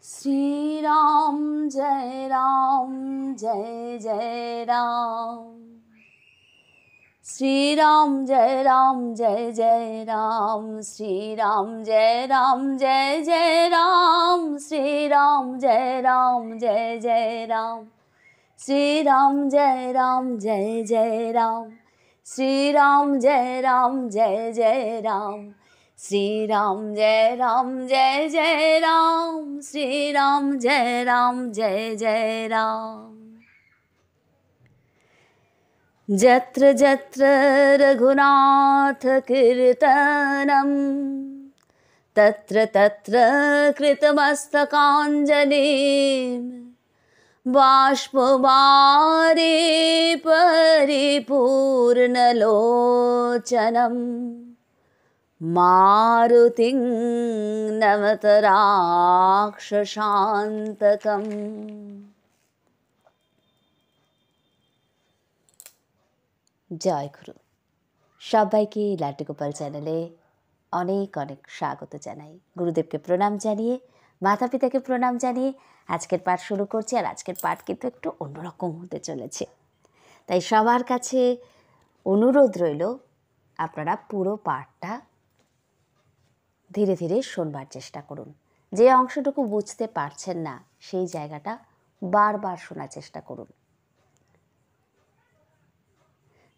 श्री राम जय जय राम। श्री राम जय जय राम। श्री राम जय जय राम। श्री राम जय जय राम। श्री राम जय जय राम। श्री राम जय जय राम। श्री राम जय जय राम। श्री राम जय जय राम। जत्र जत्र रघुनाथ कीर्तनम तत्र तत्र कृतमस्तकाञ्जलिं बाष्पवारि परिपूर्णलोचनं मारुतिं नमत राक्षसान्तकम्। জয় গুরু। সবাইকে লাড্ডু গোপাল চ্যানেলে অনেক অনেক স্বাগত জানাই। গুরুদেবকে প্রণাম জানিয়ে, মাতা পিতাকে প্রণাম জানিয়ে আজকের পাঠ শুরু করছি। আর আজকের পাঠ কিন্তু একটু অন্যরকম হতে চলেছে, তাই সবার কাছে অনুরোধ রইল আপনারা পুরো পাঠটা ধীরে ধীরে শোনবার চেষ্টা করুন। যে অংশটুকু বুঝতে পারছেন না সেই জায়গাটা বারবার শোনার চেষ্টা করুন।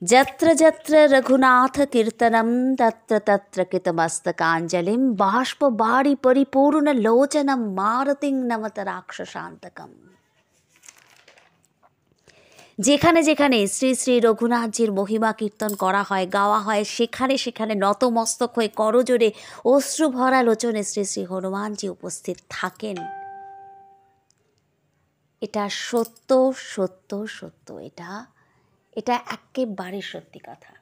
যত্র যত্র রঘুনাথ কীর্তনম তত্র তত্র কৃতমস্তকাঞ্জলিম বাষ্পবারি পরিপূর্ণ লোচনম মারতিং নমত রাক্ষসান্তকম। যেখানে যেখানে শ্রী শ্রী রঘুনাথজির মহিমা কীর্তন করা হয়, গাওয়া হয়, সেখানে সেখানে নতমস্তক হয়ে করজোড়ে অশ্রু ভরা লোচনে শ্রী শ্রী হনুমানজি উপস্থিত থাকেন। এটা সত্য সত্য সত্য, এটা একেবারে সত্যি কথা।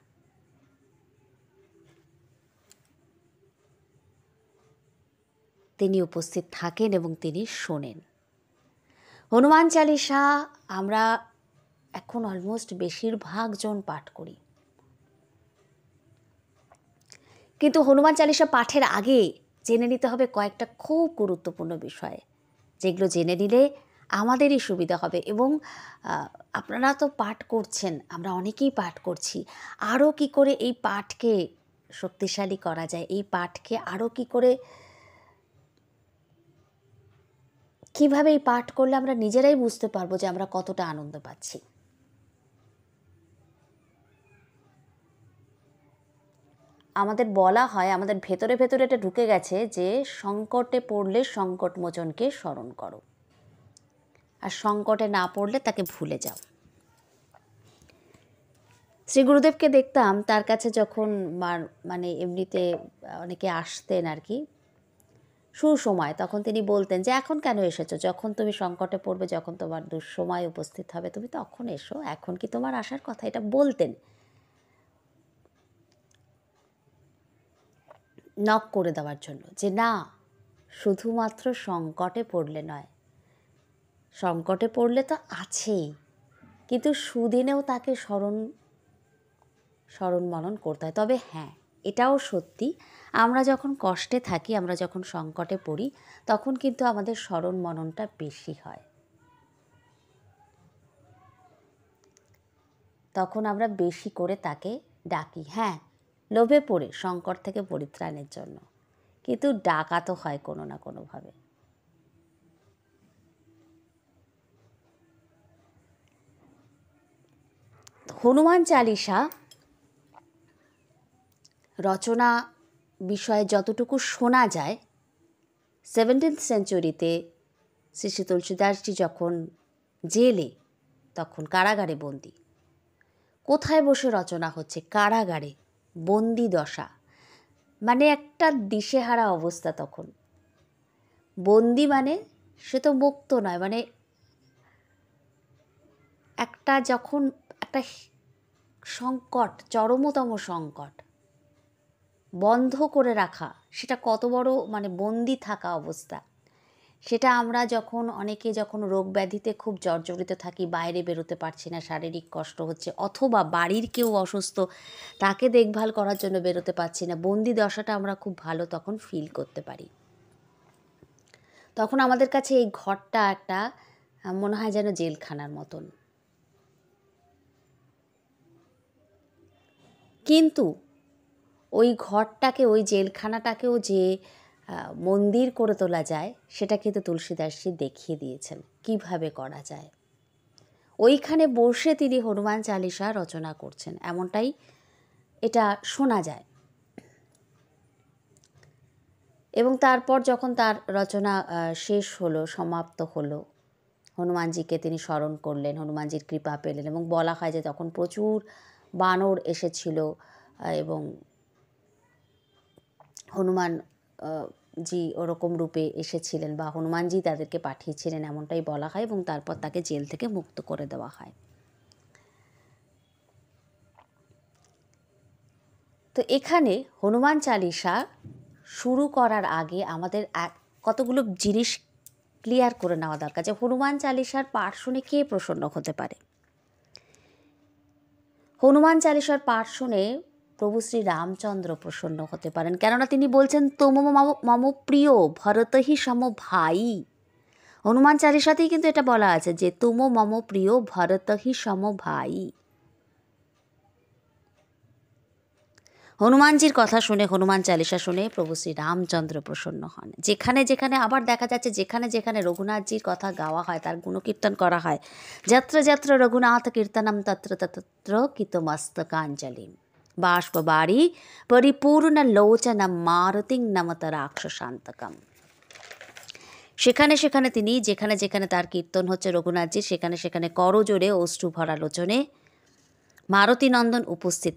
তিনি উপস্থিত থাকেন এবং তিনি শোনেন। হনুমান চালিসা আমরা এখন অলমোস্ট বেশিরভাগ জন পাঠ করি, কিন্তু হনুমান চালিসা পাঠের আগে জেনে নিতে হবে কয়েকটা খুব গুরুত্বপূর্ণ বিষয়, যেগুলো জেনে নিলে আমাদেরই সুবিধা হবে। এবং আপনারা তো পাঠ করছেন, আমরা অনেকেই পাঠ করছি। আরও কি করে এই পাঠকে শক্তিশালী করা যায়, এই পাঠকে আরও কি করে, কিভাবে এই পাঠ করলে আমরা নিজেরাই বুঝতে পারবো যে আমরা কতটা আনন্দ পাচ্ছি। আমাদের বলা হয়, আমাদের ভেতরে ভেতরে এটা ঢুকে গেছে যে সংকটে পড়লে সংকটমোচনকে স্মরণ করো, আর সংকটে না পড়লে তাকে ভুলে যাও। শ্রী গুরুদেবকে দেখতাম, তার কাছে যখন মানে এমনিতে অনেকে আসতেন আর কি সুসময়, তখন তিনি বলতেন যে এখন কেন এসেছো, যখন তুমি সংকটে পড়বে, যখন তোমার দুঃসময় উপস্থিত হবে তুমি তখন এসো, এখন কি তোমার আসার কথা, এটা বলতেন নক করে দেওয়ার জন্য, যে না শুধুমাত্র সংকটে পড়লে নয়, সংকটে পড়লে তো আছেই, কিন্তু সুদিনেও তাকে স্মরণ মনন করতে হয়। তবে হ্যাঁ, এটাও সত্যি, আমরা যখন কষ্টে থাকি, আমরা যখন সংকটে পড়ি, তখন কিন্তু আমাদের স্মরণ মননটা বেশি হয়, তখন আমরা বেশি করে তাকে ডাকি। হ্যাঁ, লোভে পড়ে সংকট থেকে পরিত্রাণের জন্য, কিন্তু ডাকা তো হয় কোনো না কোনোভাবে। হনুমান চালিসা রচনা বিষয়ে যতটুকু শোনা যায়, 17th সেঞ্চুরিতে শ্রী শ্রী তুলসীদাসজি যখন জেলে, তখন কারাগারে বন্দি, কোথায় বসে রচনা হচ্ছে, কারাগারে বন্দি দশা, মানে একটা দিশেহারা অবস্থা। তখন বন্দি মানে সে তো মুক্ত নয়, মানে একটা যখন একটা সংকট, চরমতম সংকট, বন্ধ করে রাখা, সেটা কত বড় মানে বন্দি থাকা অবস্থা। সেটা আমরা যখন রোগ ব্যাধিতে খুব জর্জরিত থাকি, বাইরে বেরোতে পারছি না, শারীরিক কষ্ট হচ্ছে, অথবা বাড়ির কেউ অসুস্থ, তাকে দেখভাল করার জন্য বেরোতে পারছি না, বন্দি দশাটা আমরা খুব ভালো তখন ফিল করতে পারি। তখন আমাদের কাছে এই ঘরটা একটা মনে হয় যেন জেলখানার মতন। কিন্তু ওই ঘরটাকে, ওই জেলখানাটাকেও যে মন্দির করে তোলা যায়, সেটা কিন্তু তুলসীদাসজি দেখিয়ে দিয়েছেন কিভাবে করা যায়। ওইখানে বসে তিনি হনুমান চালিসা রচনা করছেন, এমনটাই এটা শোনা যায়। এবং তারপর যখন তার রচনা শেষ হলো, সমাপ্ত হলো, হনুমানজিকে তিনি স্মরণ করলেন, হনুমানজির কৃপা পেলেন। এবং বলা হয় যে তখন প্রচুর বানর এসেছিল এবং হনুমান জি ওরকম রূপে এসেছিলেন বা হনুমানজি তাদেরকে পাঠিয়েছিলেন, এমনটাই বলা হয়। এবং তারপর তাকে জেল থেকে মুক্ত করে দেওয়া হয়। তো এখানে হনুমান চালিসা শুরু করার আগে আমাদের কতগুলো জিনিস ক্লিয়ার করে নেওয়া দরকার, যে হনুমান চালিসার পাঠ শুনে কে প্রসন্ন হতে পারে। হনুমান চালিসার পাঠ শুনে প্রভু শ্রী রামচন্দ্র প্রসন্ন হতে পারেন, কেননা তিনি বলছেন তোম মম প্রিয় ভরতহি সম ভাই। হনুমান চালিসাতেই কিন্তু এটা বলা আছে যে তুম মম প্রিয় ভরতহি সম ভাই। হনুমানজির কথা শুনে, হনুমান চালিসা শুনে প্রভু শ্রী রামচন্দ্র প্রসন্ন হন। যেখানে যেখানে আবার দেখা যাচ্ছে, যেখানে যেখানে রঘুনাথজির কথা গাওয়া হয়, তার গুণকীর্তন করা হয়, যত্র যত্র রঘুনাথ কীর্তনম তত্র তত্র কীতমস্তকাঞ্জলিম বাষ্পবাড়ি পরিপূর্ণ লোচনম মারুতিং নমত রাক্ষসান্তকম। সেখানে সেখানে তিনি, যেখানে যেখানে তার কীর্তন হচ্ছে রঘুনাথজির, সেখানে সেখানে করজোড়ে অশ্রু ভরা লোচনে মারুতি নন্দন উপস্থিত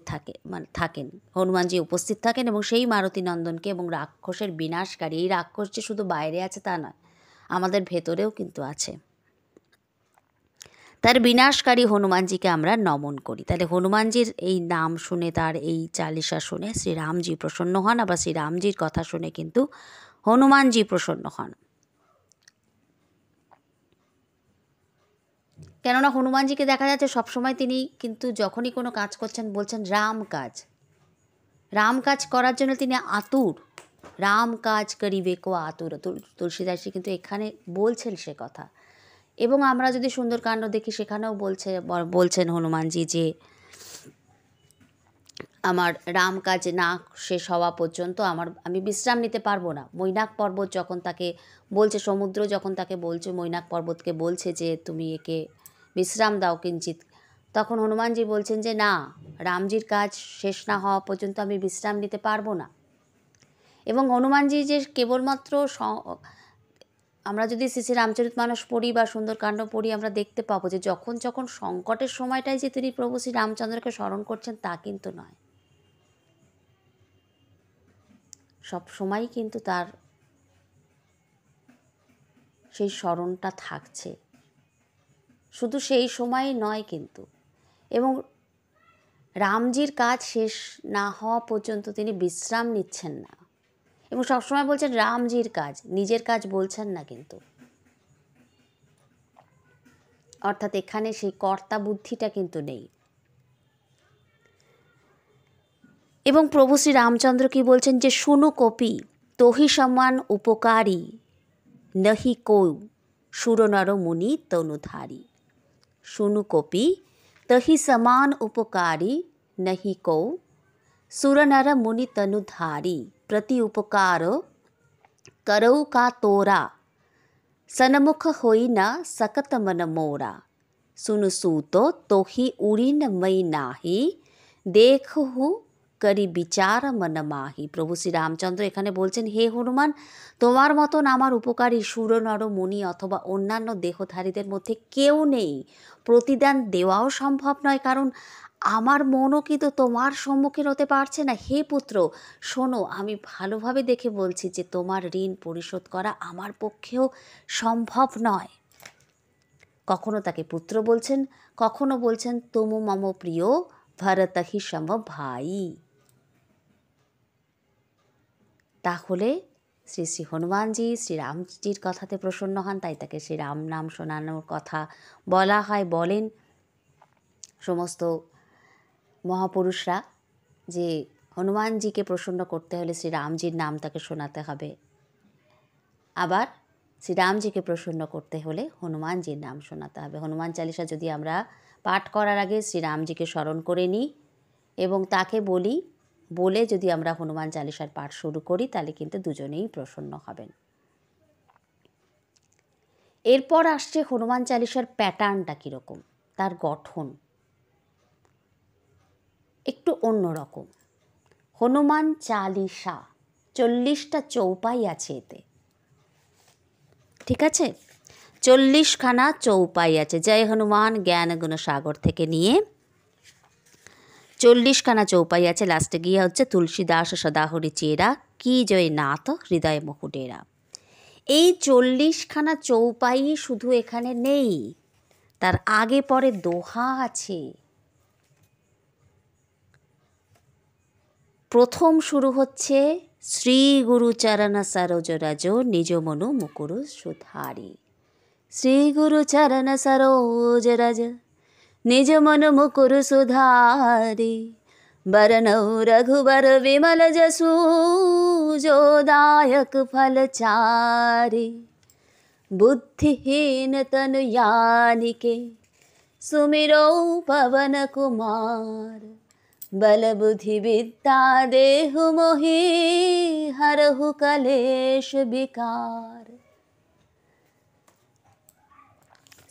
থাকেন, হনুমানজি উপস্থিত থাকেন। এবং সেই মারুতি নন্দনকে এবং রাক্ষসের বিনাশকারী, এই রাক্ষস যে শুধু বাইরে আছে তা নয়, আমাদের ভেতরেও কিন্তু আছে, তার বিনাশকারী হনুমানজিকে আমরা নমন করি। তাহলে হনুমানজির এই নাম শুনে, তার এই চালিসা শুনে শ্রীরামজি প্রসন্ন হন, আবার শ্রীরামজির কথা শুনে কিন্তু হনুমানজি প্রসন্ন হন। কেননা হনুমানজিকে দেখা যাচ্ছে সবসময় তিনি কিন্তু যখনই কোনো কাজ করছেন বলছেন রাম কাজ, রাম কাজ করার জন্য তিনি আতুর। রাম কাজ করিবে কো আতুর, তুলসীদাসজি কিন্তু এখানে বলছেন সে কথা। এবং আমরা যদি সুন্দরকাণ্ড দেখি, সেখানেও বলছেন হনুমানজি যে আমার রাম কাজ না শেষ হওয়া পর্যন্ত আমি বিশ্রাম নিতে পারবো না। মৈনাক পর্বত যখন তাকে বলছে, সমুদ্র যখন তাকে বলছে, মৈনাক পর্বতকে বলছে যে তুমি একে বিশ্রাম দাও কিঞ্চিত, তখন হনুমানজি বলছেন যে না, রামজির কাজ শেষ না হওয়া পর্যন্ত আমি বিশ্রাম নিতে পারবো না। এবং হনুমানজি যে কেবলমাত্র, আমরা যদি শ্রী শ্রী রামচরিতমানস পড়ি বা সুন্দরকাণ্ড পড়ি, আমরা দেখতে পাবো যে যখন যখন সংকটের সময়টায় যে তিনি প্রভু শ্রী রামচন্দ্রকে স্মরণ করছেন তা কিন্তু নয়, সব সময়ই কিন্তু তার সেই স্মরণটা থাকছে, শুধু সেই সময় নয় কিন্তু। এবং রামজির কাজ শেষ না হওয়া পর্যন্ত তিনি বিশ্রাম নিচ্ছেন না, এবং সবসময় বলছেন রামজির কাজ, নিজের কাজ বলছেন না কিন্তু। অর্থাৎ এখানে সেই কর্তা বুদ্ধিটা কিন্তু নেই। এবং প্রভু শ্রী রামচন্দ্র কি বলছেন যে শুনু কপি তোহি সমান উপকারী নহি কৌ সুরনর মুনি তনুধারী। শুনু কপি তহি সমান উপকারী নহি কৌ সুরনর মুনি তনুধারী। प्रति उपकार करौ का तोरा सनमुख होई न सकत मन मोरा। सुनु सूतो तोहि उड़ी न मई नाही देखहु करी বিচার মন মাহি। প্রভু শ্রী রামচন্দ্র এখানে বলছেন, হে হনুমান, তোমার মতন আমার উপকারী সুর নর মুনি অথবা অন্যান্য দেহধারীদের মধ্যে কেউ নেই। প্রতিদান দেওয়াও সম্ভব নয়, কারণ আমার মনও কিন্তু তোমার সম্মুখীন হতে পারছে না। হে পুত্র, শোনো, আমি ভালোভাবে দেখে বলছি যে তোমার ঋণ পরিশোধ করা আমার পক্ষেও সম্ভব নয়। কখনো তাকে পুত্র বলছেন, কখনো বলছেন তুমু মম প্রিয় ভরতহি সম ভাই। তাহলে শ্রী শ্রী হনুমানজি শ্রীরামজির কথাতে প্রসন্ন হন, তাই তাকে শ্রী রাম নাম শোনানোর কথা বলা হয়। বলেন সমস্ত মহাপুরুষরা যে হনুমানজিকে প্রসন্ন করতে হলে শ্রী রামজির নাম তাকে শোনাতে হবে। আবার শ্রীরামজিকে প্রসন্ন করতে হলে হনুমানজির নাম শোনাতে হবে। হনুমান চালিসা যদি আমরা পাঠ করার আগে শ্রীরামজিকে স্মরণ করে নিই এবং তাকে বলে যদি আমরা হনুমান চালিসার পাঠ শুরু করি, তাহলে কিন্তু দুজনেই প্রসন্ন হবেন। এরপর আসছে হনুমান চালিসার প্যাটার্নটা কীরকম, তার গঠন একটু অন্যরকম। হনুমান চালিসা 40টা চৌপাই আছে এতে, ঠিক আছে? 40খানা চৌপাই আছে। জয় হনুমান জ্ঞান গুণ সাগর থেকে নিয়ে 40খানা চৌপাই আছে। লাস্টে গিয়ে হচ্ছে তুলসীদাস সদাহরি চেরা কি জয় নাথ হৃদয় মুকুটেরা। এই 40খানা চৌপাই শুধু এখানে নেই, তার আগে পরে দোহা আছে। প্রথম শুরু হচ্ছে শ্রী গুরু চরণ সরোজ রাজ নিজ মনু মুকুরু সুধারি। শ্রী গুরু চরণ সরোজ রাজ নিজ মনু মুকুরু সুধারি। बरनौ रघुबर विमल जसु जो दायक फल चारि। बुद्धिहीन तनु यानिके सुमिरो पवन कुमार। बल बुद्धि विद्या देहु मोहि हरहु कलेश विकार।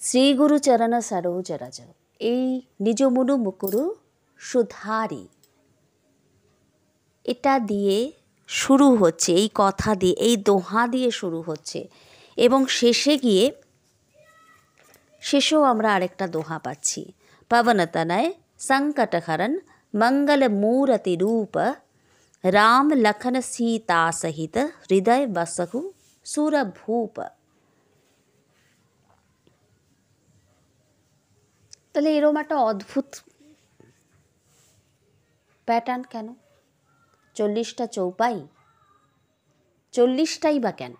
শ্রী গুরু চরণ সরোজ রাজ, এই নিজ মনু মুকুরু সুধারি, এটা দিয়ে শুরু হচ্ছে, এই কথা দিয়ে, এই দোহা দিয়ে শুরু হচ্ছে এবং শেষেও আমরা আরেকটা দোহা পাচ্ছি। পবনতনয় সংকটহরণ মঙ্গল মূরতি রূপ। রাম লখন সীতা সহিত হৃদয় বসহু সুরভূপ। তাহলে এরকম একটা অদ্ভুত প্যাটার্ন কেন? 40টা চৌপাই, 40টাই বা কেন?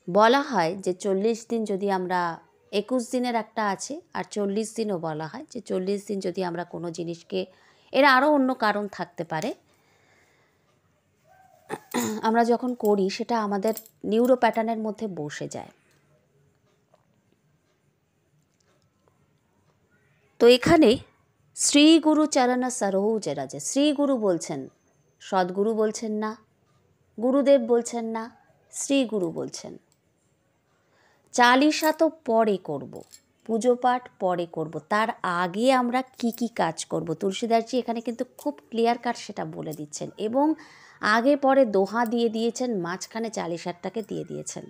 বলা হয় যে 40 দিন যদি আমরা, 21 দিনের একটা আছে আর 40 দিনও বলা হয় যে 40 দিন যদি আমরা কোনো জিনিসকে, এর আরও অন্য কারণ থাকতে পারে, আমরা যখন করি সেটা আমাদের নিউরো প্যাটার্নের মধ্যে বসে যায়। তো এখানে শ্রী গুরু চরণ সরোজ রাজ, শ্রী গুরু বলছেন, সদ্গুরু বলছেন না, গুরুদেব বলছেন না, শ্রী গুরু বলছেন। চালিসা তো পরে করব, পুজো পাঠ পরে করব, তার আগে আমরা কি কি কাজ করব, তুলসীদাসজি এখানে কিন্তু খুব ক্লিয়ার কাট সেটা বলে দিচ্ছেন এবং আগে পরে দোহা দিয়ে দিয়েছেন, মাঝখানে চালিসাটাকে দিয়ে দিয়েছেন।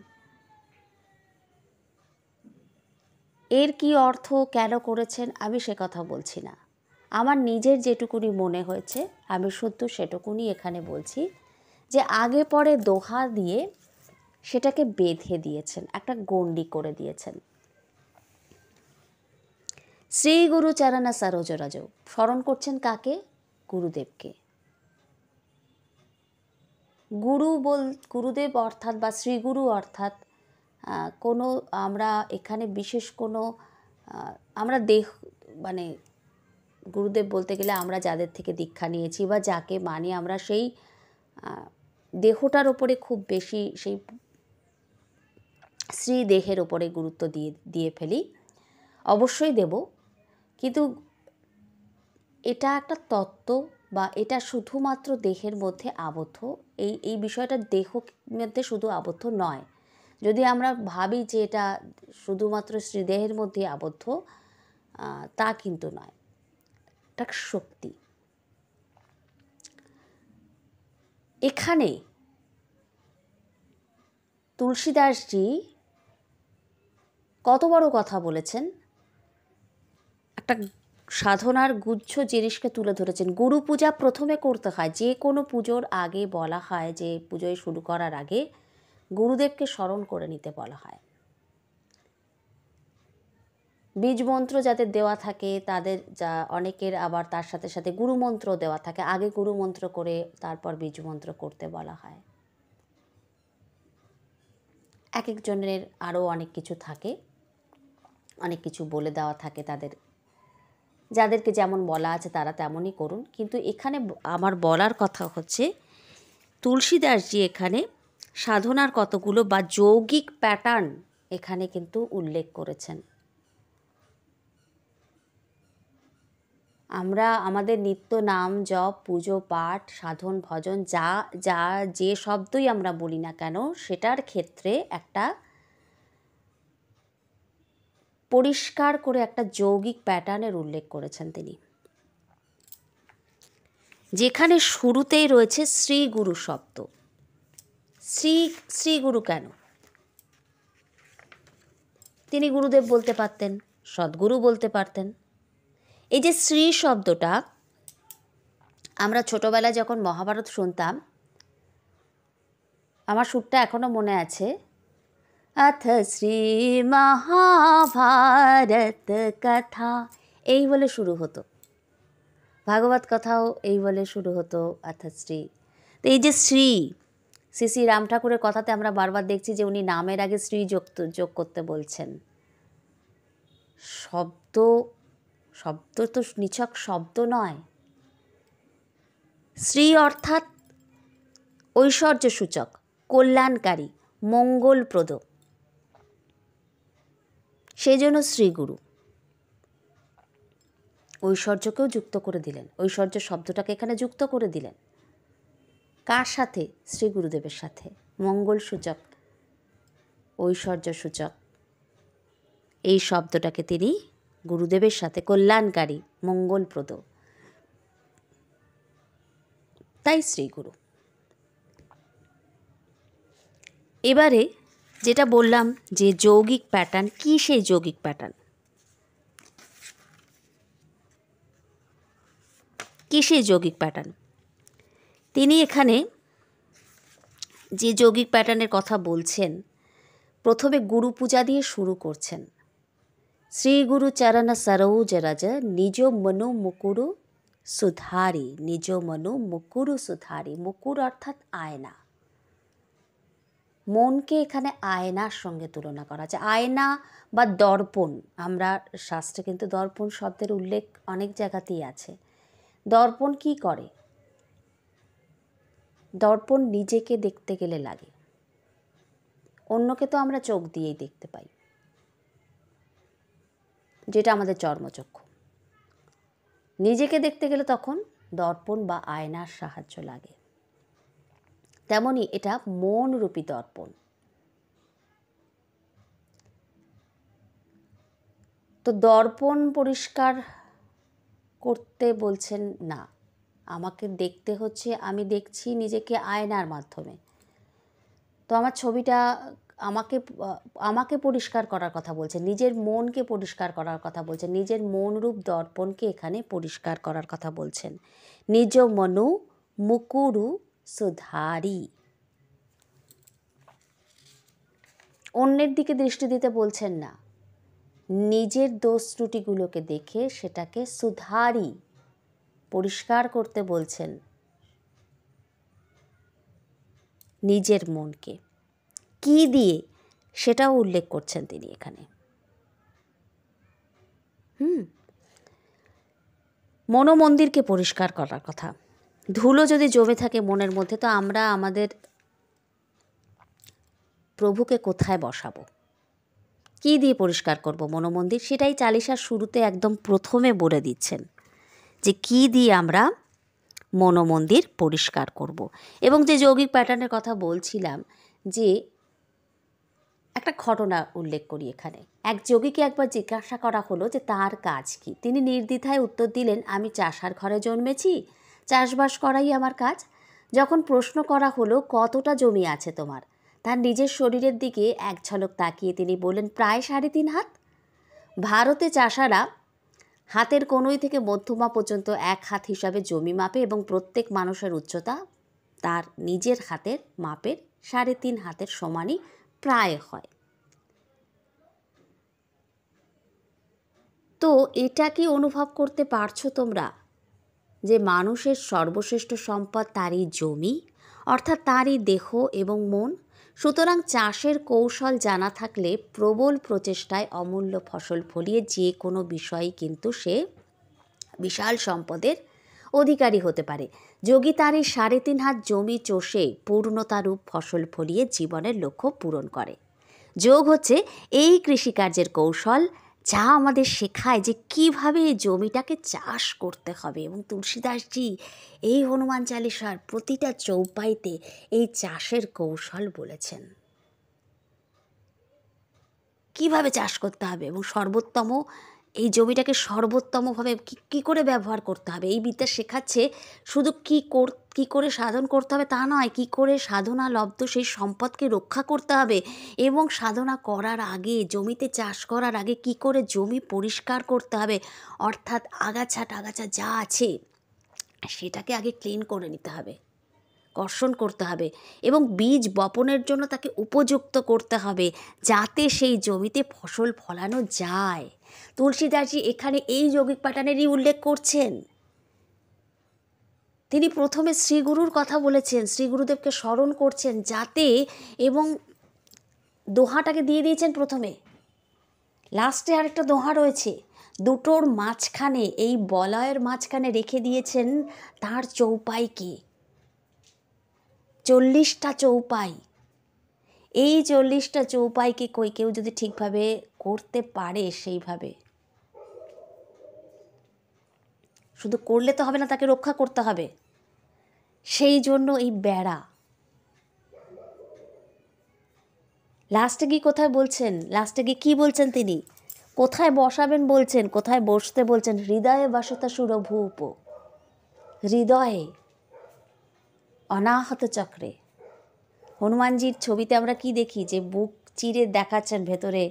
এর কি অর্থ কেন করেছেন আমি সে কথা বলছি না, আমার নিজের যেটুকুনি মনে হয়েছে আমি শুধু সেটুকুনি এখানে বলছি যে আগে পরে দোহা দিয়ে সেটাকে বেঁধে দিয়েছেন, একটা গণ্ডি করে দিয়েছেন। শ্রী গুরু চরণ সরোজ রাজ, স্মরণ করছেন কাকে? গুরুদেবকে। গুরুদেব অর্থাৎ বা শ্রীগুরু অর্থাৎ কোনো, আমরা এখানে বিশেষ কোনো, আমরা মানে গুরুদেব বলতে গেলে আমরা যাদের থেকে দীক্ষা নিয়েছি বা যাকে মানি, আমরা সেই দেহটার ওপরে খুব বেশি, সেই শ্রী দেহের ওপরে গুরুত্ব দিয়ে ফেলি। অবশ্যই দেব, কিন্তু এটা একটা তত্ত্ব বা এটা শুধুমাত্র দেহের মধ্যে আবদ্ধ, এই বিষয়টা দেহের মধ্যে শুধু আবদ্ধ নয়। যদি আমরা ভাবি যে এটা শুধুমাত্র শ্রীদেহের মধ্যে আবদ্ধ, তা কিন্তু নয়, এটা শক্তি। এখানে তুলসীদাসজি কত বড় কথা বলেছেন, একটা সাধনার গুচ্ছ জিনিসকে তুলে ধরেছেন। গুরু পূজা প্রথমে করতে হয়, যে কোনো পুজোর আগে বলা হয় যে পুজোয় শুরু করার আগে গুরুদেবকে স্মরণ করে নিতে বলা হয়। বীজ মন্ত্র যাদের দেওয়া থাকে তাদের, যা অনেকের আবার তার সাথে সাথে গুরুমন্ত্র দেওয়া থাকে, আগে গুরুমন্ত্র করে তারপর বীজ মন্ত্র করতে বলা হয়। এক একজনের আরও অনেক কিছু থাকে, অনেক কিছু বলে দেওয়া থাকে তাদের, যাদেরকে যেমন বলা আছে তারা তেমনই করুন। কিন্তু এখানে আমার বলার কথা হচ্ছে তুলসীদাসজি এখানে সাধনার কতগুলো বা যৌগিক প্যাটার্ন এখানে কিন্তু উল্লেখ করেছেন। আমরা আমাদের নিত্য নাম জপ পুজো পাঠ সাধন ভজন যা যা যে শব্দই আমরা বলি না কেন সেটার ক্ষেত্রে একটা পরিষ্কার করে একটা যৌগিক প্যাটার্নের উল্লেখ করেছেন তিনি, যেখানে শুরুতেই রয়েছে শ্রী গুরু শব্দ। শ্রী গুরু কেন? তিনি গুরুদেব বলতে পারতেন, সদ্গুরু বলতে পারতেন। এই যে শ্রী শব্দটা, আমরা ছোটোবেলায় যখন মহাভারত শুনতাম, আমার সুরটা এখনও মনে আছে, अथ শ্রী মহাভারত কথা, এই বলে শুরু হতো। ভাগবত কথাও এই বলে শুরু হতো, অথ শ্রী। তো এই যে শ্রী শ্রী রাম ঠাকুরের কথাতে আমরা বারবার দেখছি যে উনি নামের আগে শ্রী যোগ করতে বলছেন। শব্দ তো নিছক শব্দ নয়। শ্রী অর্থাৎ ঐশ্বর্য সূচক, কল্যাণকারী, মঙ্গলপ্রদ, সেই জন্য শ্রীগুরু। ঐশ্বর্যকেও যুক্ত করে দিলেন, ঐশ্বর্য শব্দটাকে এখানে যুক্ত করে দিলেন। কার সাথে? শ্রী গুরুদেবের সাথে। মঙ্গল সূচক, ঐশ্বর্য সূচক, এই শব্দটাকে তিনি গুরুদেবের সাথে, কল্যাণকারী, মঙ্গলপ্রদ, তাই শ্রীগুরু। এবারে যেটা বললাম যে যৌগিক প্যাটার্ন, কি সেই যৌগিক প্যাটার্ন? কি সেই যৌগিক প্যাটার্ন? তিনি এখানে যে যৌগিক প্যাটার্নের কথা বলছেন, প্রথমে গুরু পূজা দিয়ে শুরু করছেন। শ্রী গুরু চরণ সরোজ রজ নিজ মনু মুকুরু সুধারি, নিজ মনু মুকুরু সুধারি। মুকুর অর্থাৎ আয়না। মনকে এখানে আয়নার সঙ্গে তুলনা করা যায়। আয়না বা দর্পণ, আমরা শাস্ত্রে কিন্তু দর্পণ শব্দের উল্লেখ অনেক জায়গাতেই আছে। দর্পণ কি করে? দর্পণ নিজেকে দেখতে গেলে লাগে, অন্যকে তো আমরা চোখ দিয়েই দেখতে পাই, যেটা আমাদের চর্মচক্ষু। নিজেকে দেখতে গেলে তখন দর্পণ বা আয়নার সাহায্য লাগে। তেমনি এটা মনরূপী দর্পণ। তো দর্পণ পরিষ্কার করতে বলছেন না, আমাকে দেখতে হচ্ছে, আমি দেখছি নিজেকে আয়নার মাধ্যমে। তো আমার ছবিটা আমাকে পরিষ্কার করার কথা বলছেন, নিজের মনকে পরিষ্কার করার কথা বলছেন, নিজের মনরূপ দর্পণকে এখানে পরিষ্কার করার কথা বলছেন। নিজ মনু মুকুরু সুধারি, অন্যের দিকে দৃষ্টি দিতে বলছেন না, নিজের দোষ ত্রুটিগুলোকে দেখে সেটাকে সুধারি, পরিষ্কার করতে বলছেন নিজের মনকে। কি দিয়ে সেটাও উল্লেখ করছেন তিনি এখানে। মনোমন্দিরকে পরিষ্কার করার কথা। ধুলো যদি জমে থাকে মনের মধ্যে, তো আমরা আমাদের প্রভুকে কোথায় বসাবো? কি দিয়ে পরিষ্কার করব মনোমন্দির? সেটাই চালিশার শুরুতে একদম প্রথমে বলে দিচ্ছেন যে কি দিয়ে আমরা মনোমন্দির পরিষ্কার করব। এবং যে যৌগিক প্যাটার্নের কথা বলছিলাম, যে একটা ঘটনা উল্লেখ করি এখানে। এক যোগীকে একবার জিজ্ঞাসা করা হলো যে তার কাজ কি। তিনি নির্দ্বিধায় উত্তর দিলেন, আমি চাষার ঘরে জন্মেছি, চাষবাস করাই আমার কাজ। যখন প্রশ্ন করা হলো কতটা জমি আছে তোমার, তার নিজের শরীরের দিকে এক ঝলক তাকিয়ে তিনি বললেন, প্রায় 3.5 হাত। ভারতে চাষারা হাতের কনুই থেকে মধ্যমা পর্যন্ত 1 হাত হিসাবে জমি মাপে এবং প্রত্যেক মানুষের উচ্চতা তার নিজের হাতের মাপের 3.5 হাতের সমানই প্রায় হয়। তো এটা কি অনুভব করতে পারছো তোমরা যে মানুষের সর্বশ্রেষ্ঠ সম্পদ তারই জমি, অর্থাৎ তারই দেহ এবং মন। সুতরাং চাষের কৌশল জানা থাকলে প্রবল প্রচেষ্টায় অমূল্য ফসল ফলিয়ে যে কোনো বিষয়ে কিন্তু সে বিশাল সম্পদের অধিকারী হতে পারে। যোগী তার এই 3.5 হাত জমি চষে পূর্ণতারূপ ফসল ফলিয়ে জীবনের লক্ষ্য পূরণ করে। যোগ হচ্ছে এই কৃষিকার্যের কৌশল, যা আমাদের শেখায় যে কীভাবে এই জমিটাকে চাষ করতে হবে। এবং তুলসীদাসজি এই হনুমান চালিসার প্রতিটা চৌপাইতে এই চাষের কৌশল বলেছেন, কিভাবে চাষ করতে হবে এবং সর্বোত্তম এই জমিটাকে সর্বোত্তমভাবে কী করে ব্যবহার করতে হবে। এই বিদ্যা শেখাচ্ছে শুধু কী করে সাধন করতে হবে তা নয়, কী করে সাধনা লব্ধ সেই সম্পদকে রক্ষা করতে হবে এবং সাধনা করার আগে, জমিতে চাষ করার আগে কী করে জমি পরিষ্কার করতে হবে, অর্থাৎ আগাছা টাগাছা যা আছে সেটাকে আগে ক্লিন করে নিতে হবে, কর্ষণ করতে হবে এবং বীজ বপনের জন্য তাকে উপযুক্ত করতে হবে, যাতে সেই জমিতে ফসল ফলানো যায়। তুলসীদাসজি এখানে এই যৌগিক প্যাটার্নেরই উল্লেখ করছেন। তিনি প্রথমে শ্রীগুরুর কথা বলেছেন, শ্রীগুরুদেবকে স্মরণ করছেন যাতে, এবং দোহাটাকে দিয়ে দিয়েছেন প্রথমে, লাস্টে আরেকটা দোহা রয়েছে, দুটোর মাঝখানে, এই বলয়ের মাঝখানে রেখে দিয়েছেন তার চৌপাইকে, 40টা চৌপাই। এই 40টা চৌপাইকে কেউ যদি ঠিকভাবে করতে পারে, সেইভাবে শুধু করলে তো হবে না, তাকে রক্ষা করতে হবে। সেই জন্য এই বেড়া। লাস্টে গিয়ে কোথায় বলছেন, লাস্টে গিয়ে কী বলছেন তিনি, কোথায় বসাবেন বলছেন, কোথায় বসতে বলছেন, হৃদয়ে বসতা সুরভূপ, হৃদয়ে অনাহত চক্রে। হনুমানজির ছবিতে আমরা কি দেখি, যে বুক চিরে দেখাচ্ছেন, ভেতরে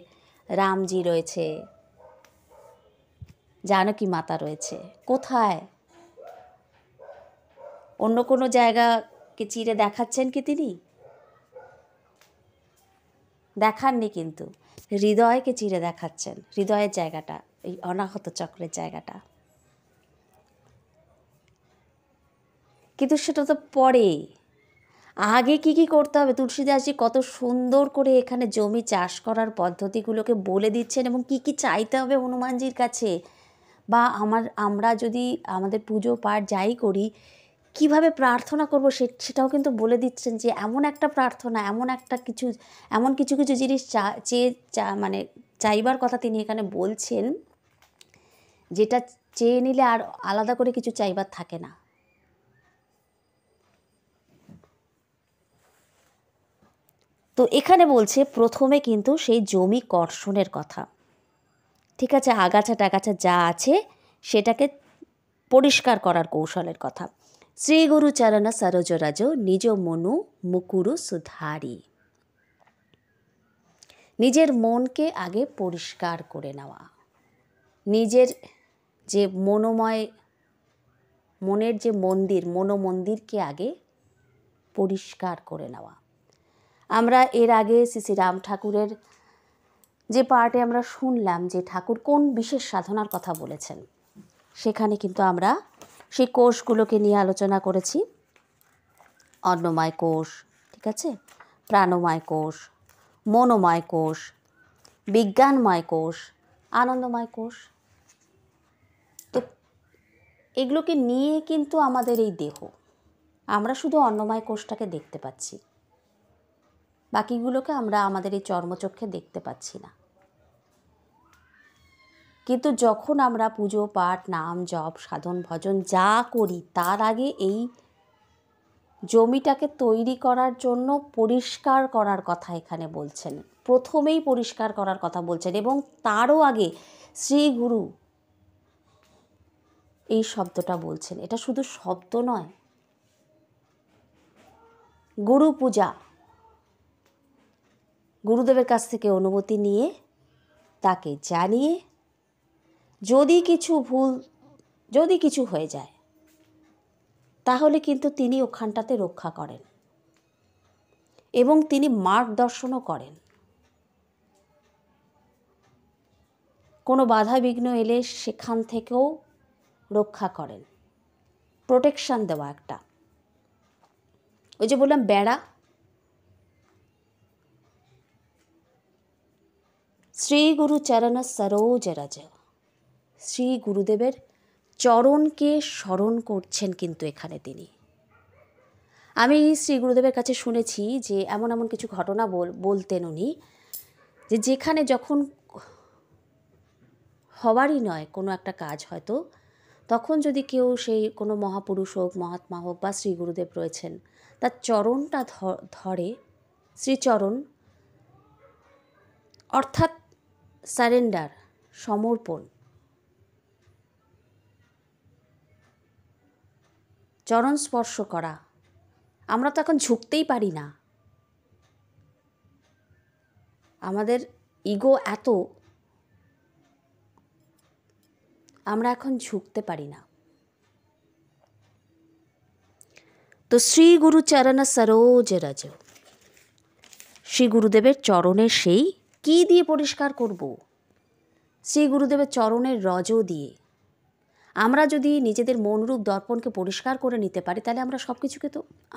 রামজি রয়েছে, জানকী মাতা রয়েছে। কোথায়? অন্য কোনো জায়গাকে চিরে দেখাচ্ছেন কি তিনি? দেখাননি, কিন্তু হৃদয়কে চিরে দেখাচ্ছেন, হৃদয়ের জায়গাটা, এই অনাহত চক্রের জায়গাটা। কিন্তু সেটা তো পরে, আগে কি কি করতে হবে তুলসীদাসজি কত সুন্দর করে এখানে জমি চাষ করার পদ্ধতিগুলোকে বলে দিচ্ছেন, এবং কি কি চাইতে হবে হনুমানজির কাছে, বা আমরা যদি আমাদের পুজো পাঠ যাই করি কিভাবে প্রার্থনা করব সেটাও কিন্তু বলে দিচ্ছেন, যে এমন একটা প্রার্থনা, এমন কিছু কিছু জিনিস মানে চাইবার কথা তিনি এখানে বলছেন, যেটা চেয়ে নিলে আর আলাদা করে কিছু চাইবার থাকে না। তো এখানে বলছে প্রথমে কিন্তু সেই জমি কর্ষণের কথা, ঠিক আছে, আগাছা টাগাছা যা আছে সেটাকে পরিষ্কার করার কৌশলের কথা। শ্রী গুরু চরণ সরোজরাজ নিজ মনু মুকুরু সুধারি। নিজের মনকে আগে পরিষ্কার করে নেওয়া, নিজের যে মনের যে মনোমন্দিরকে আগে পরিষ্কার করে নেওয়া। আমরা এর আগে শ্রী রাম ঠাকুরের যে পার্টে আমরা শুনলাম যে ঠাকুর কোন বিশেষ সাধনার কথা বলেছেন, সেখানে কিন্তু আমরা সেই কোষগুলোকে নিয়ে আলোচনা করেছি। অন্নময় কোষ, ঠিক আছে, প্রাণময় কোষ, মনোময় কোষ, বিজ্ঞানময় কোষ, আনন্দময় কোষ। তো এগুলোকে নিয়ে কিন্তু আমাদের এই দেহ, আমরা শুধু অন্নময় কোষটাকে দেখতে পাচ্ছি, বাকিগুলোকে আমরা আমাদের এই চর্মচক্ষে দেখতে পাচ্ছি না। কিন্তু যখন আমরা পুজো পাঠ, নাম জপ, সাধন ভজন যা করি, তার আগে এই জমিটাকে তৈরি করার জন্য পরিষ্কার করার কথা এখানে বলছেন, প্রথমেই পরিষ্কার করার কথা বলছেন। এবং তারও আগে শ্রী গুরু এই শব্দটা বলছেন। এটা শুধু শব্দ নয়, গুরু পূজা, গুরুদেবের কাছ থেকে অনুমতি নিয়ে তাকে জানিয়ে যদি কিছু হয়ে যায় তাহলে কিন্তু তিনি ওখানটাতে রক্ষা করেন এবং তিনি মার্গদর্শনও করেন। কোনো বাধা বিঘ্ন এলে সেখান থেকেও রক্ষা করেন, প্রোটেকশান দেওয়া একটা। ওই যে বললাম বেড়া, শ্রী গুরু চরণ সরোজ রাজ, শ্রী গুরুদেবের চরণকে স্মরণ করছেন কিন্তু এখানে তিনি। আমি শ্রী গুরুদেবের কাছে শুনেছি যে এমন এমন কিছু ঘটনা বলতেন উনি, যে যেখানে যখন হওয়ারই নয় কোনো একটা কাজ হয়তো, তখন যদি কেউ সেই কোনো মহাপুরুষ হোক, মহাত্মা হোক বা শ্রী গুরুদেব রয়েছেন, তার চরণটা ধরে, শ্রীচরণ অর্থাৎ সারেন্ডার, সমর্পণ, চরণ স্পর্শ করা। আমরা তো এখন ঝুঁকতেই পারি না, আমাদের ইগো এত, আমরা এখন ঝুঁকতে পারি না। তো শ্রী গুরু চরণ সরোজ রজ, শ্রী গুরুদেবের চরণের সেই কি দিয়ে পরিষ্কার করব? শ্রী গুরুদেবের চরণের রজ দিয়ে। আমরা যদি নিজেদের মনরূপ দর্পণকে পরিষ্কার করে নিতে পারি, তাহলে আমরা সব কিছুকে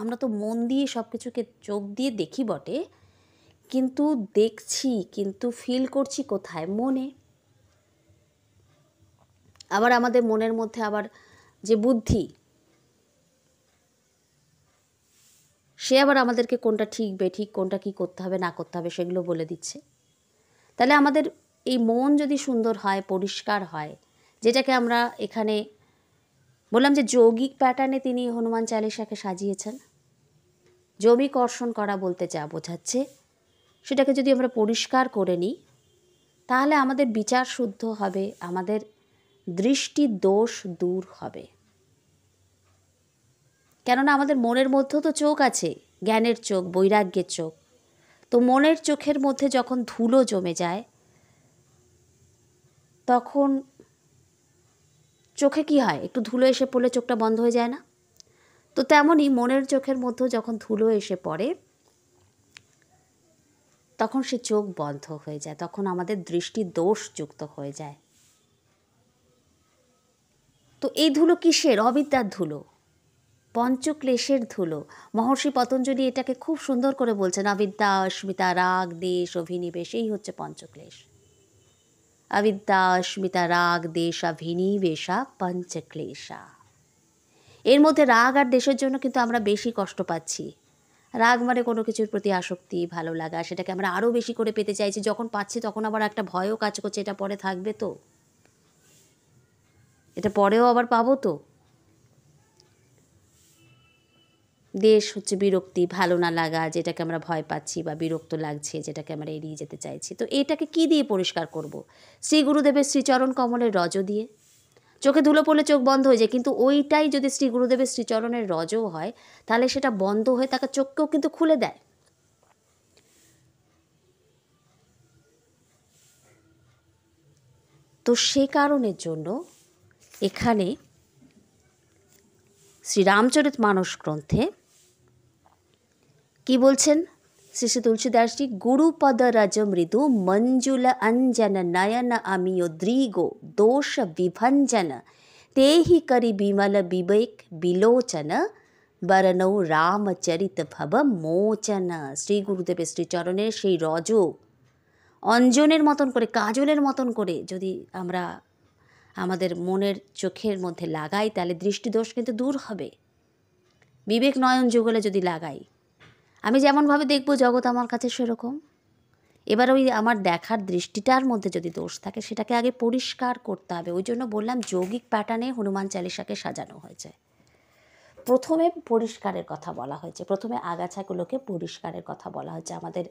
আমরা তো মন দিয়ে সব কিছুকে চোখ দিয়ে দেখি বটে, কিন্তু দেখছি, কিন্তু ফিল করছি কোথায়? মনে। আবার আমাদের মনের মধ্যে আবার যে বুদ্ধি, সে আবার আমাদেরকে কোনটা ঠিক বেঠিক, কোনটা কি করতে হবে না করতে হবে সেগুলো বলে দিচ্ছে। তাহলে আমাদের এই মন যদি সুন্দর হয়, পরিষ্কার হয়, যেটাকে আমরা এখানে বললাম যে যৌগিক প্যাটার্নে তিনি হনুমান চালিসাকে সাজিয়েছেন, যৌগিক কর্ষণ করা বলতে যা বোঝাচ্ছে, সেটাকে যদি আমরা পরিষ্কার করে নিই, তাহলে আমাদের বিচার শুদ্ধ হবে, আমাদের দৃষ্টি দোষ দূর হবে। কেননা আমাদের মনের মধ্যেও তো চোখ আছে, জ্ঞানের চোখ, বৈরাগ্যের চোখ। তো মনের চোখের মধ্যে যখন ধুলো জমে যায়, তখন চোখে কি হয়? একটু ধুলো এসে পড়লে চোখটা বন্ধ হয়ে যায় না? তো তেমনই মনের চোখের মধ্যেও যখন ধুলো এসে পড়ে, তখন সে চোখ বন্ধ হয়ে যায়, তখন আমাদের দৃষ্টি দোষযুক্ত হয়ে যায়। তো এই ধুলো কিসের? অবিদ্যার ধুলো, পঞ্চক্লেশের ধুলো। মহর্ষি পতঞ্জলি এটাকে খুব সুন্দর করে বলছেন, অবিদ্যা, অস্মিতা, রাগ, দেশ, অভিনিবেশ, এই হচ্ছে পঞ্চক্লেশ। অবিদ্যা, অস্মিতা, রাগ, দেশ, অভিনিবেশা পঞ্চক্লেশা। এর মধ্যে রাগ আর দেশের জন্য কিন্তু আমরা বেশি কষ্ট পাচ্ছি। রাগ মানে কোনো কিছুর প্রতি আসক্তি, ভালো লাগা, সেটাকে আমরা আরও বেশি করে পেতে চাইছি। যখন পাচ্ছি তখন আবার একটা ভয়ও কাজ করছে, এটা পরে থাকবে তো, এটা পরেও আবার পাবো তো। দেশ হচ্ছে বিরক্তি, ভালো না লাগা, যেটাকে আমরা ভয় পাচ্ছি বা বিরক্ত লাগছে, যেটাকে আমরা এড়িয়ে যেতে চাইছি। তো এটাকে কি দিয়ে পরিষ্কার করব? শ্রী গুরুদেবের শ্রীচরণ কমলের রজ দিয়ে। চোখে ধুলো পড়লে চোখ বন্ধ হয়ে যায়, কিন্তু ওইটাই যদি শ্রী গুরুদেবের শ্রীচরণের রজও হয়, তাহলে সেটা বন্ধ হয়ে থাকা চোখকেও কিন্তু খুলে দেয়। তো সে কারণের জন্য এখানে শ্রীরামচরিতমানস গ্রন্থে কি বলছেন শ্রী শ্রী তুলসীদাসজি? গুরুপদ রজ মৃদু মঞ্জুল অঞ্জন নয়ন অমিয় দৃগো দোষ বিভঞ্জন তেহি করি বিমল বিবেক বিলোচন বরনৌ রামচরিত ভব মোচন। শ্রী গুরুদেবের শ্রীচরণের সেই রজ অঞ্জনের মতন করে, কাজলের মতন করে যদি আমরা আমাদের মনের চোখের মধ্যে লাগাই, তাহলে দৃষ্টিদোষ কিন্তু দূর হবে। বিবেক নয়ন যুগলে যদি লাগাই, আমি যেমনভাবে দেখব জগৎ আমার কাছে সেরকম। এবার ওই আমার দেখার দৃষ্টিটার মধ্যে যদি দোষ থাকে, সেটাকে আগে পরিষ্কার করতে হবে। ওই জন্য বললাম যৌগিক প্যাটার্নে হনুমান চালিসাকে সাজানো হয়েছে। প্রথমে পরিষ্কারের কথা বলা হয়েছে, প্রথমে আগাছাগুলোকে পরিষ্কারের কথা বলা হয়েছে। আমাদের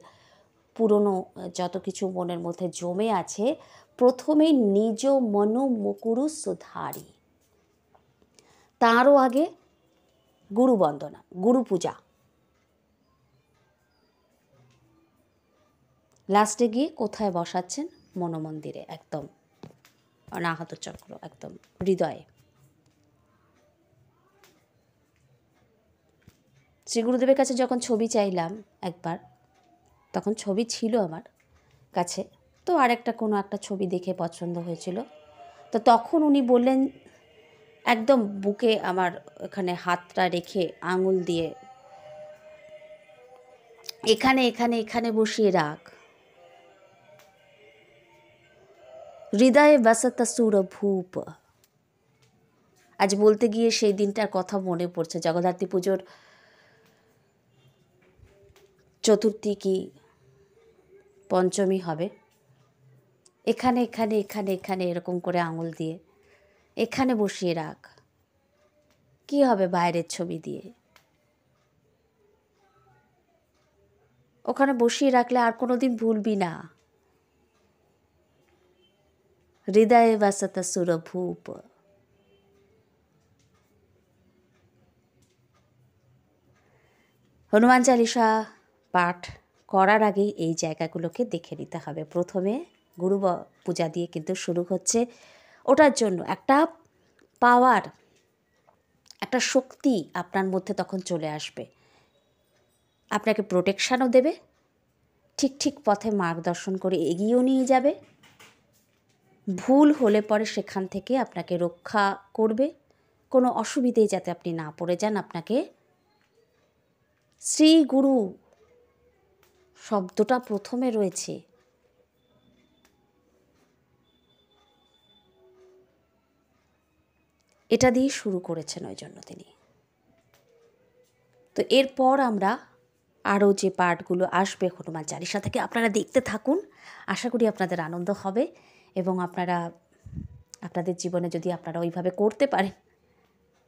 পুরনো যত কিছু মনের মধ্যে জমে আছে, প্রথমেই নিজ মনু মুকুরু সুধারি, তারও আগে গুরু বন্দনা, গুরু পূজা, লাস্টে গিয়ে কোথায় বসাচ্ছেন? মনোমন্দিরে, একদম অনাহত চক্র, একদম হৃদয়ে। শ্রী গুরুদেবের কাছে যখন ছবি চাইলাম একবার, তখন ছবি ছিল আমার কাছে, তো আরেকটা কোনো একটা ছবি দেখে পছন্দ হয়েছিল। তো তখন উনি বললেন, একদম বুকে আমার এখানে হাতটা রেখে আঙুল দিয়ে এখানে এখানে এখানে বসিয়ে রাখ, হৃদয়ে বসত সুরভূপ। আজ বলতে গিয়ে সেই দিনটার কথা মনে পড়ছে। জগদ্ধাত্রী পুজোর চতুর্থী কি পঞ্চমী হবে, এখানে এখানে এখানে এখানে এরকম করে আঙুল দিয়ে এখানে বসিয়ে রাখ, কি হবে বাইরের ছবি দিয়ে? ওখানে বসিয়ে রাখলে আর কোনো দিন ভুলবি না। হৃদয়ে বাসত সুরভূপ। হনুমান চালিসা পাঠ করার আগেই এই জায়গাগুলোকে দেখে নিতে হবে। প্রথমে গুরু পূজা দিয়ে কিন্তু শুরু হচ্ছে। ওটার জন্য একটা পাওয়ার, একটা শক্তি আপনার মধ্যে তখন চলে আসবে, আপনাকে প্রোটেকশানও দেবে, ঠিক ঠিক পথে মার্গদর্শন করে এগিয়েও নিয়ে যাবে। ভুল হলে পরে সেখান থেকে আপনাকে রক্ষা করবে, কোনো অসুবিধেই যাতে আপনি না পড়ে যান। আপনাকে শ্রী গুরু শব্দটা প্রথমে রয়েছে, এটা দিয়ে শুরু করেছেন ওই জন্য তিনি। তো এরপর আমরা আরও যে পার্টগুলো আসবে হনুমান চালিসা থেকে আপনারা দেখতে থাকুন। আশা করি আপনাদের আনন্দ হবে এবং আপনারা আপনাদের জীবনে যদি আপনারা ওইভাবে করতে পারেন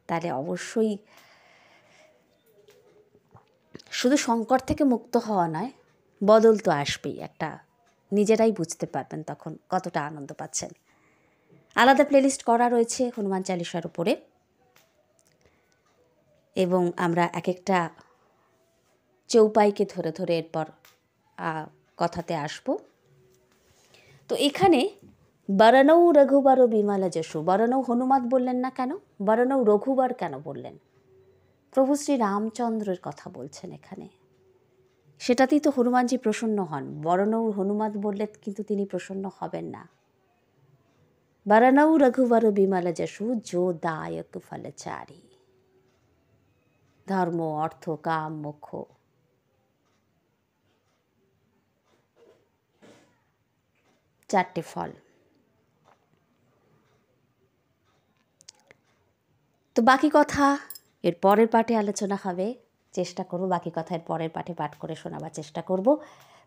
তাহলে অবশ্যই শুধু সংকট থেকে মুক্ত হওয়া নয়, বদল তো আসবেই। একটা নিজেরাই বুঝতে পারবেন তখন কতটা আনন্দ পাচ্ছেন। আলাদা প্লেলিস্ট করা রয়েছে হনুমান চালিসার উপরে এবং আমরা এক একটা চৌপাইকে ধরে ধরে এরপর কথাতে আসব। তো এখানে বরণৌ রঘুবার বিমল যশু, বরণৌ হনুমান বললেন না কেন? বরণৌ রঘুবার কেন বললেন? প্রভু শ্রী রামচন্দ্রের কথা বলছেন এখানে, সেটাতেই তো হনুমানজি প্রসন্ন হন। বরণৌ হনুমান বললে কিন্তু তিনি প্রসন্ন হবেন না। বরণৌ রঘুবার বিমল যশু যো দায়ক ফলচারী, ধর্ম অর্থ কাম মোক্ষ চারটে ফল। তো বাকি কথা এর পরের পাঠে আলোচনা হবে। চেষ্টা করব বাকি কথা এর পরের পাঠে পাঠ করে শোনাবার চেষ্টা করব।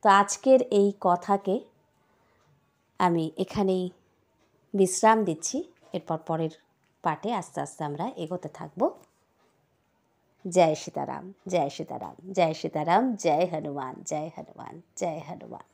তো আজকের এই কথাকে আমি এখানেই বিশ্রাম দিচ্ছি। এরপর পরের পাঠে আস্তে আস্তে আমরা এগোতে থাকব। জয় সীতারাম, জয় সীতারাম, জয় সীতারাম, জয় হনুমান, জয় হনুমান, জয় হনুমান।